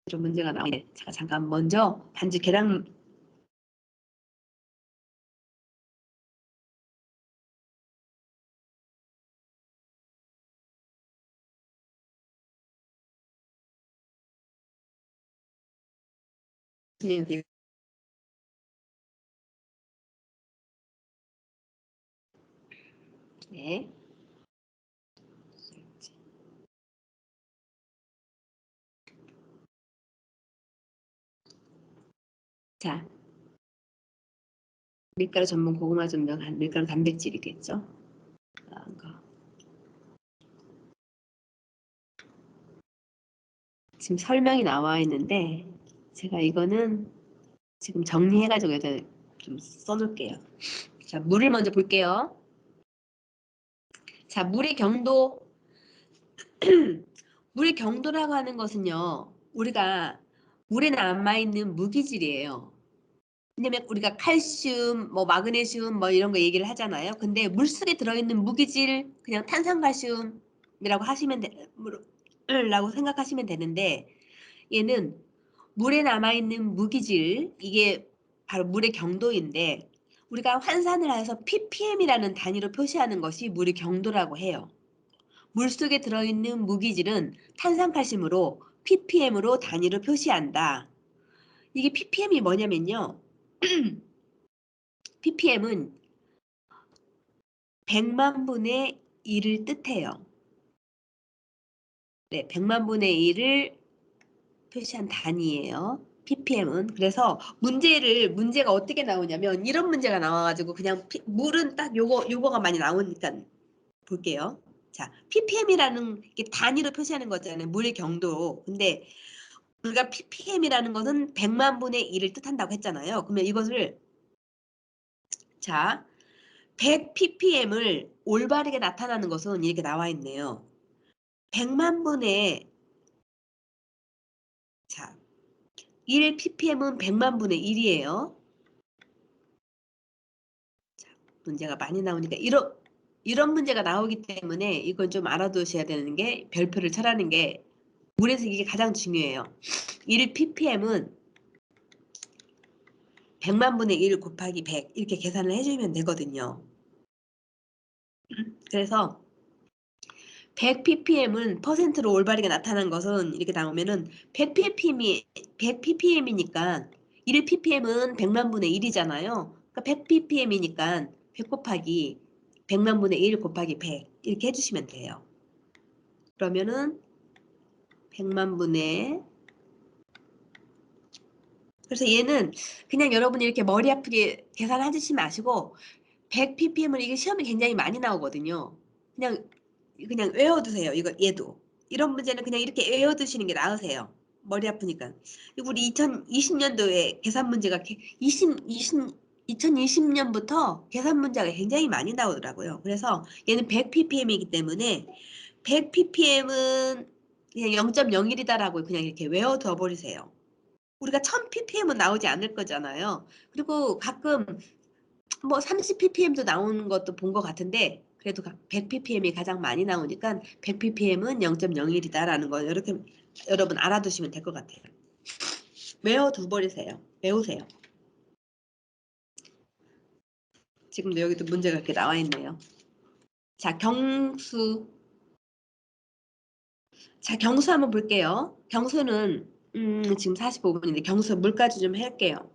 이런 문제가 나오네. 잠깐 먼저 반죽 계량 진행돼요. 네. 자, 밀가루 전분 고구마 전분 밀가루 단백질이겠죠. 그런 거. 지금 설명이 나와 있는데 제가 이거는 지금 정리해가지고 여기다 좀 써놓을게요. 자, 물을 먼저 볼게요. 자, 물의 경도. 물의 경도라고 하는 것은요, 우리가 물에 남아있는 무기질이에요. 왜냐면 우리가 칼슘, 뭐 마그네슘 뭐 이런 거 얘기를 하잖아요. 근데 물속에 들어있는 무기질, 그냥 탄산칼슘이라고 하시면 라고 생각하시면 되는데, 얘는 물에 남아있는 무기질, 이게 바로 물의 경도인데, 우리가 환산을 해서 ppm이라는 단위로 표시하는 것이 물의 경도라고 해요. 물속에 들어있는 무기질은 탄산칼슘으로 ppm으로 단위로 표시한다. 이게 ppm이 뭐냐면요. ppm은 100만 분의 1을 뜻해요. 네, 100만 분의 1을 표시한 단위예요. ppm은. 그래서 문제가 어떻게 나오냐면 이런 문제가 나와가지고 그냥 물은 딱 요거가 많이 나오니까 볼게요. 자, ppm이라는 게 단위로 표시하는 거잖아요. 물의 경도. 근데 우리가 ppm이라는 것은 100만 분의 1을 뜻한다고 했잖아요. 그러면 이것을 자, 100 ppm을 올바르게 나타나는 것은 이렇게 나와 있네요. 100만 분의 자, 1 ppm은 100만 분의 1이에요. 자, 문제가 많이 나오니까 이런 문제가 나오기 때문에 이건 좀 알아두셔야 되는 게 별표를 쳐라는 게 물에서 이게 가장 중요해요. 1 ppm은 100만 분의 1 곱하기 100 이렇게 계산을 해주면 되거든요. 그래서 100 ppm은 퍼센트로 올바르게 나타난 것은 이렇게 나오면은 100 ppm이니까 1 ppm은 100만 분의 1이잖아요. 그러니까 100 ppm이니까 100 곱하기 100만 분의 1 곱하기 100 이렇게 해주시면 돼요. 그러면은 100만 분의 그래서 얘는 그냥 여러분이 이렇게 머리 아프게 계산하시지 마시고 100 ppm은 이게 시험에 굉장히 많이 나오거든요. 그냥 외워두세요. 얘도. 이런 문제는 그냥 이렇게 외워두시는 게 나으세요. 머리 아프니까. 우리 2020년도에 계산 문제가 2020년부터 계산 문제가 굉장히 많이 나오더라고요. 그래서 얘는 100 ppm이기 때문에 100 ppm은 그냥 0.01이다라고 그냥 이렇게 외워둬 버리세요. 우리가 1000 ppm은 나오지 않을 거잖아요. 그리고 가끔 뭐 30 ppm도 나오는 것도 본 것 같은데 그래도 100 ppm이 가장 많이 나오니까 100 ppm은 0.01이다라는 거 이렇게 여러분 알아두시면 될 것 같아요. 외워두 버리세요. 외우세요. 지금도 여기도 문제가 이렇게 나와 있네요. 자, 경수. 자, 경수 한번 볼게요. 경수는 지금 45분인데 경수 물까지 좀 할게요.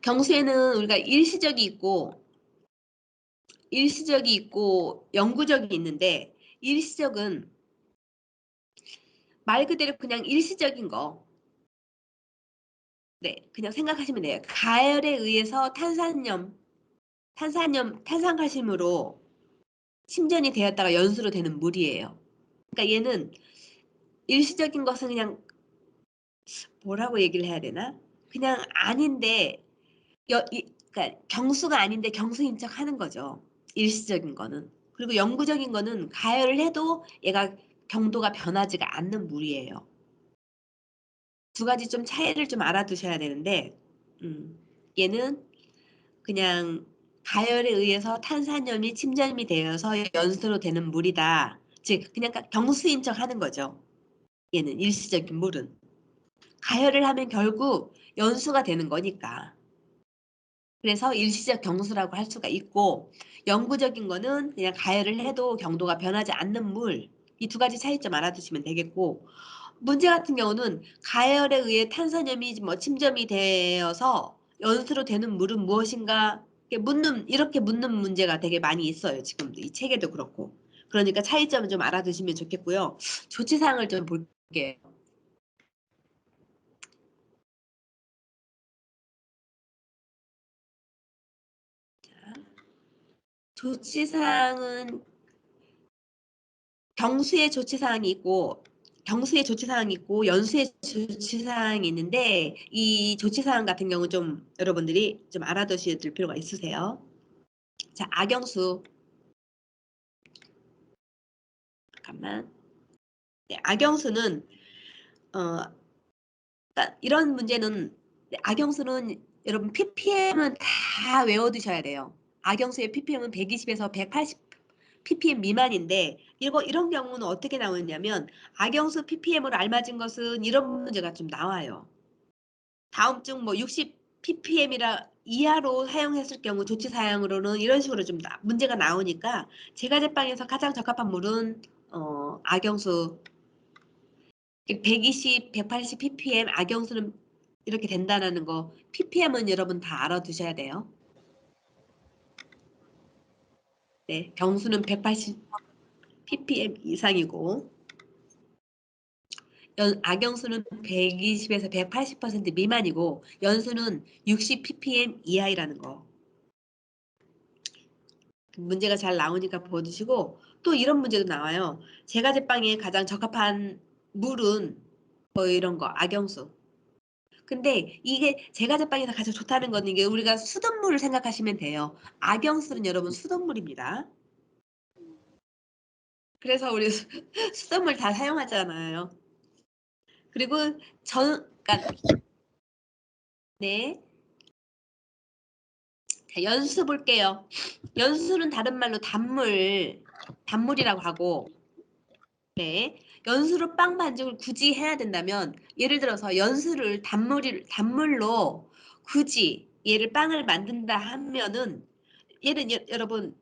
경수에는 우리가 일시적이 있고 영구적이 있는데 일시적은 말 그대로 그냥 일시적인 거. 네, 그냥 생각하시면 돼요. 가열에 의해서 탄산칼슘으로 침전이 되었다가 연수로 되는 물이에요. 그러니까 얘는 일시적인 것은 그냥 뭐라고 얘기를 해야 되나? 그냥 아닌데, 그러니까 경수가 아닌데 경수인 척 하는 거죠. 일시적인 거는. 그리고 영구적인 거는 가열을 해도 얘가 경도가 변하지가 않는 물이에요. 두 가지 좀 차이를 좀 알아두셔야 되는데 얘는 그냥 가열에 의해서 탄산염이 침전이 되어서 연수로 되는 물이다. 즉 그냥 경수인 척 하는 거죠. 얘는 일시적인 물은. 가열을 하면 결국 연수가 되는 거니까. 그래서 일시적 경수라고 할 수가 있고 영구적인 거는 그냥 가열을 해도 경도가 변하지 않는 물. 이 두 가지 차이점 알아두시면 되겠고 문제 같은 경우는 가열에 의해 탄산염이 뭐 침전이 되어서 연수로 되는 물은 무엇인가 이렇게 묻는 문제가 되게 많이 있어요. 지금도 이 책에도 그렇고. 그러니까 차이점을 좀 알아두시면 좋겠고요. 조치사항을 좀 볼게요. 조치사항은 경수의 조치사항이 있고 연수의 조치사항이 있는데 이 조치사항 같은 경우 좀 여러분들이 좀 알아두셔야 될 필요가 있으세요. 자, 악영수. 잠깐만. 네, 악영수는 그러니까 이런 문제는 악영수는 여러분 ppm은 다 외워두셔야 돼요. 악영수의 ppm은 120에서 180 ppm 미만인데 이런 경우는 어떻게 나오냐면 악영수 ppm으로 알맞은 것은 이런 문제가 좀 나와요. 다음 중 뭐 60 ppm이라 이하로 사용했을 경우 조치 사양으로는 이런 식으로 좀 문제가 나오니까 제가 제빵에서 가장 적합한 물은 악영수 120, 180 ppm 악영수는 이렇게 된다는 거 ppm은 여러분 다 알아두셔야 돼요. 네, 경수는 180 ppm 이상이고 악영수는 120에서 180% 미만이고 연수는 60 ppm 이하이라는 거. 문제가 잘 나오니까 보여주시고 또 이런 문제도 나와요. 제가 제빵에 가장 적합한 물은 뭐 이런 거 악영수. 근데 이게 제가 제빵에서 가장 좋다는 거는 이게 우리가 수돗물을 생각하시면 돼요. 악영수는 여러분 수돗물입니다. 그래서 우리 수돗물 다 사용하잖아요. 그리고 그러니까 네. 자, 연수 볼게요. 연수는 다른 말로 단물이라고 하고 네. 연수로 빵 반죽을 굳이 해야 된다면 예를 들어서 연수를 단물로 굳이 얘를 빵을 만든다 하면은 여러분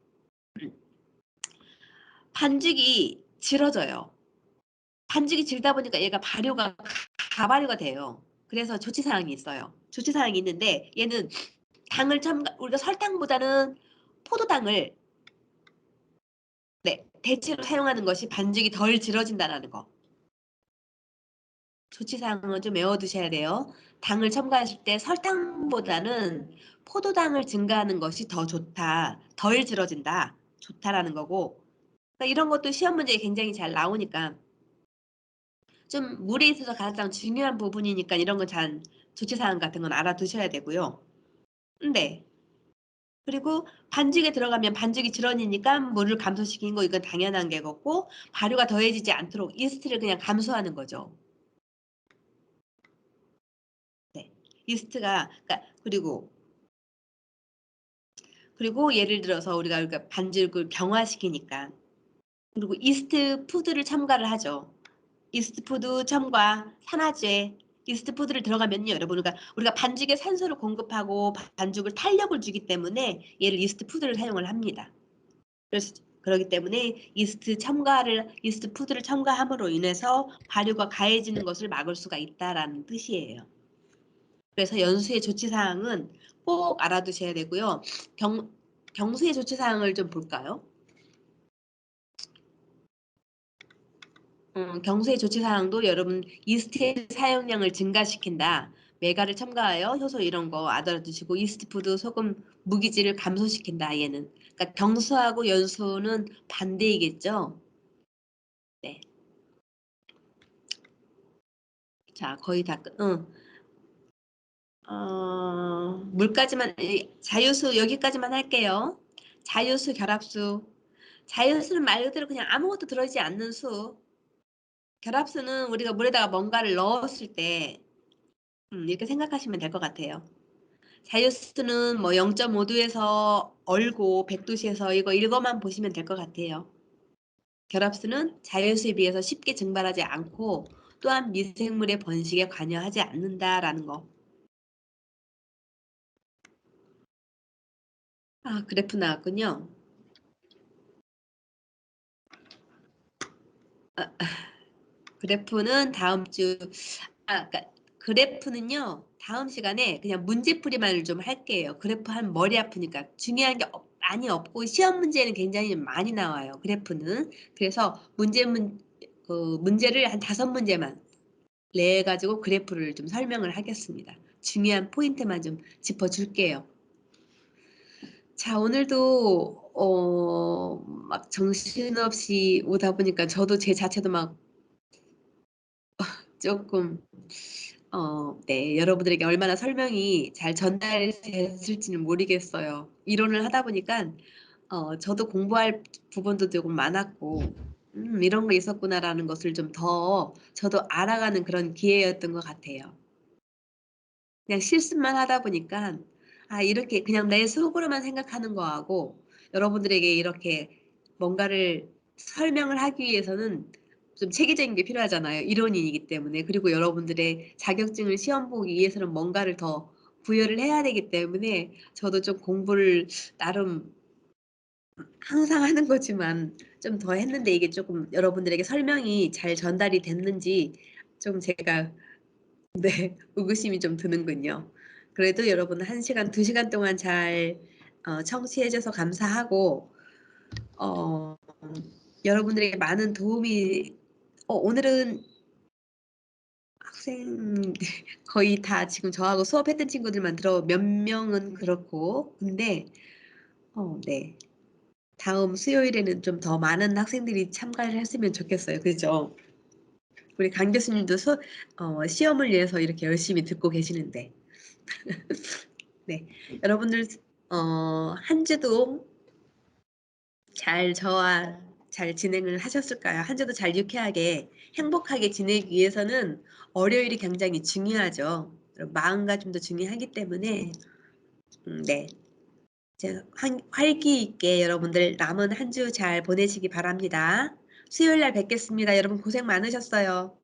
반죽이 질어져요. 반죽이 질다 보니까 얘가 가발효가 돼요. 그래서 조치사항이 있어요. 조치사항이 있는데 얘는 우리가 설탕보다는 포도당을 네, 대체로 사용하는 것이 반죽이 덜 질어진다는 거. 조치사항은 좀 외워두셔야 돼요. 당을 첨가하실 때 설탕보다는 포도당을 증가하는 것이 더 좋다. 덜 질어진다. 좋다라는 거고. 그러니까 이런 것도 시험 문제에 굉장히 잘 나오니까 좀 물에 있어서 가장 중요한 부분이니까 이런 건 잘 조치사항 같은 건 알아두셔야 되고요. 네. 그리고 반죽에 들어가면 반죽이 질어지니까 물을 감소시키는 거 이건 당연한 게 같고 발효가 더해지지 않도록 이스트를 그냥 감소하는 거죠. 네. 이스트가 그러니까 그리고 예를 들어서 우리가 반죽을 경화시키니까 그리고 이스트 푸드를 첨가를 하죠. 이스트 푸드 첨가, 산화제, 이스트 푸드를 들어가면요, 여러분 우리가 반죽에 산소를 공급하고 반죽을 탄력을 주기 때문에 얘를 이스트 푸드를 사용을 합니다. 그래서 그렇기 때문에 이스트 푸드를 첨가함으로 인해서 발효가 가해지는 것을 막을 수가 있다라는 뜻이에요. 그래서 연수의 조치 사항은 꼭 알아두셔야 되고요. 경수의 조치 사항을 좀 볼까요? 경수의 조치 사항도 여러분 이스트의 사용량을 증가시킨다. 메가를 첨가하여 효소 이런 거 알아두시고 이스트푸드, 소금, 무기질을 감소시킨다. 얘는 그러니까 경수하고 연수는 반대이겠죠. 네. 자, 거의 다 끝. 물까지만 자유수 여기까지만 할게요. 자유수, 결합수. 자유수는 말 그대로 그냥 아무것도 들어있지 않는 수. 결합수는 우리가 물에다가 뭔가를 넣었을 때 이렇게 생각하시면 될 것 같아요. 자유수는 뭐 0.5도에서 얼고 100도씨에서 이거만 보시면 될 것 같아요. 결합수는 자유수에 비해서 쉽게 증발하지 않고 또한 미생물의 번식에 관여하지 않는다라는 거. 아, 그래프 나왔군요. 그래프는 그러니까 그래프는요, 다음 시간에 그냥 문제풀이만 좀 할게요. 그래프 하면 머리 아프니까 중요한 게 많이 없고 시험 문제는 굉장히 많이 나와요. 그래프는. 그래서 문제를 한 5문제만 내 가지고 그래프를 좀 설명을 하겠습니다. 중요한 포인트만 좀 짚어줄게요. 자, 오늘도 막 정신없이 오다 보니까 저도 제 자체도 막 조금 네, 여러분들에게 얼마나 설명이 잘 전달됐을지는 모르겠어요. 이론을 하다 보니까 저도 공부할 부분도 조금 많았고, 이런 거 있었구나라는 것을 좀 더 저도 알아가는 그런 기회였던 것 같아요. 그냥 실습만 하다 보니까 아, 이렇게 그냥 내 속으로만 생각하는 거하고 여러분들에게 이렇게 뭔가를 설명을 하기 위해서는 좀 체계적인 게 필요하잖아요. 이론이기 때문에. 그리고 여러분들의 자격증을 시험 보기 위해서는 뭔가를 더 부여를 해야 되기 때문에 저도 좀 공부를 나름 항상 하는 거지만 좀 더 했는데 이게 조금 여러분들에게 설명이 잘 전달이 됐는지 좀 제가 네, 의구심이 좀 드는군요. 그래도 여러분 1시간, 2시간 동안 잘 청취해 줘서 감사하고 어 여러분들에게 많은 도움이 오늘은 학생 거의 다 지금 저하고 수업했던 친구들만 몇 명은 그렇고 근데 네. 다음 수요일에는 좀 더 많은 학생들이 참가를 했으면 좋겠어요. 그죠? 우리 강 교수님도 시험을 위해서 이렇게 열심히 듣고 계시는데. 네. 여러분들 한 주도 저와 잘 진행을 하셨을까요? 한 주도 잘 유쾌하게 행복하게 지내기 위해서는 월요일이 굉장히 중요하죠. 마음가짐도 중요하기 때문에 네. 이제 활기 있게 여러분들 남은 한 주 잘 보내시기 바랍니다. 수요일 날 뵙겠습니다. 여러분 고생 많으셨어요.